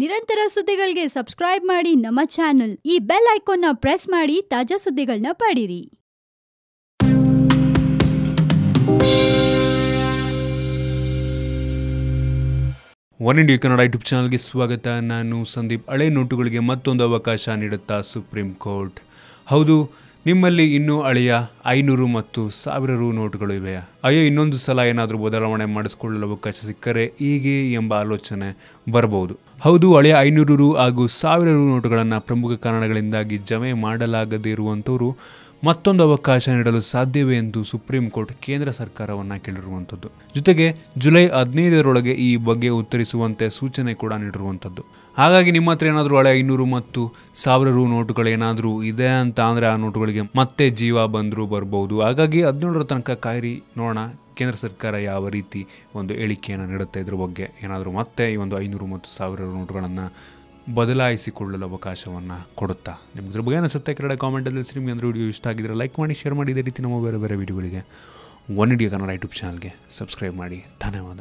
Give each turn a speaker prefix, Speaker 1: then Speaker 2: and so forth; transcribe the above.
Speaker 1: ನಿರಂತರ ಸುದ್ದಿಗಳಿಗೆ ಸಬ್ಸ್ಕ್ರೈಬ್ ಮಾಡಿ ನಮ್ಮ ಚಾನೆಲ್. ಈ ಬೆಲ್ ಐಕಾನ್ನ ಪ್ರೆಸ್ ಮಾಡಿ ತಾಜಾ ಸುದ್ದಿಗಳನ್ನ ಪಡೀರಿ.
Speaker 2: ಒನ್ ಇಂಡಿಯಾ ಕನ್ನಡ ಯೂಟ್ಯೂಬ್ ಚಾನಲ್ಗೆ ಸ್ವಾಗತ. ನಾನು ಸಂದೀಪ್. ಹಳೆ ನೋಟುಗಳಿಗೆ ಮತ್ತೊಂದು ಅವಕಾಶ ನೀಡುತ್ತಾ ಸುಪ್ರೀಂ ಕೋರ್ಟ್. ಹೌದು, ನಿಮ್ಮಲ್ಲಿ ಇನ್ನೂ ಹಳೆಯ 500 ಮತ್ತು 1000 ರು ನೋಟುಗಳು ಇವೆ. ಅಯ್ಯೋ, ಇನ್ನೊಂದು ಸಲ ಏನಾದರೂ ಬದಲಾವಣೆ ಮಾಡಿಸಿಕೊಳ್ಳಲು ಅವಕಾಶ ಸಿಕ್ಕರೆ ಹೀಗೆ ಎಂಬ ಆಲೋಚನೆ ಬರಬಹುದು. ಹೌದು, ಹಳೆಯ 500 ರು ಹಾಗೂ 1000 ರು ನೋಟುಗಳನ್ನು ಪ್ರಮುಖ ಕಾರಣಗಳಿಂದಾಗಿ ಜಮೆ ಮಾಡಲಾಗದೇ ಇರುವಂಥವರು ಮತ್ತೊಂದು ಅವಕಾಶ ನೀಡಲು ಸಾಧ್ಯವೇ ಎಂದು ಸುಪ್ರೀಂ ಕೋರ್ಟ್ ಕೇಂದ್ರ ಸರ್ಕಾರವನ್ನು ಕೇಳಿರುವಂಥದ್ದು. ಜೊತೆಗೆ ಜುಲೈ 15ರೊಳಗೆ ಈ ಬಗ್ಗೆ ಉತ್ತರಿಸುವಂತೆ ಸೂಚನೆ ಕೂಡ ನೀಡಿರುವಂಥದ್ದು. ಹಾಗಾಗಿ ನಿಮ್ಮ ಹತ್ರ ಏನಾದರೂ ಹಳೆ 500 ಮತ್ತು 1000 ರು ನೋಟುಗಳೇನಾದರೂ ಇದೆ ಅಂತ ಅಂದರೆ ಆ ನೋಟುಗಳಿಗೆ ಮತ್ತೆ ಜೀವ ಬಂದರೂ ಬರ್ಬೋದು. ಹಾಗಾಗಿ 17ರ ತನಕ ಕಾಯಿರಿ, ನೋಡೋಣ ಕೇಂದ್ರ ಸರ್ಕಾರ ಯಾವ ರೀತಿ ಒಂದು ಹೇಳಿಕೆಯನ್ನು ನೀಡುತ್ತೆ. ಇದ್ರ ಬಗ್ಗೆ ಏನಾದರೂ ಮತ್ತೆ ಈ ಒಂದು 500 ಮತ್ತು 1000 ನೋಟುಗಳನ್ನು ಬದಲಾಯಿಸಿಕೊಳ್ಳಲು ಅವಕಾಶವನ್ನು ಕೊಡುತ್ತಾ? ನಿಮ್ಗೆ ಇದ್ರ ಬಗ್ಗೆ ಅನಿಸುತ್ತೆ ಕೆಳಗಡೆ ಕಾಮೆಂಟಲ್ಲಿ ತಿಳಿಸಿ. ನಿಮಗೆ ಅಂದರೆ ವಿಡಿಯೋ ಇಷ್ಟ ಆಗಿದ್ರೆ ಲೈಕ್ ಮಾಡಿ, ಶೇರ್ ಮಾಡಿ. ಇದೇ ರೀತಿ ನಮ್ಮ ಬೇರೆ ಬೇರೆ ವಿಡಿಯೋಗಳಿಗೆ ಒನ್ ಇಂಡಿಯಾ ಕನ್ನಡ ಯೂಟ್ಯೂಬ್ ಚಾನಲ್ಗೆ ಸಬ್ಸ್ಕ್ರೈಬ್ ಮಾಡಿ. ಧನ್ಯವಾದ.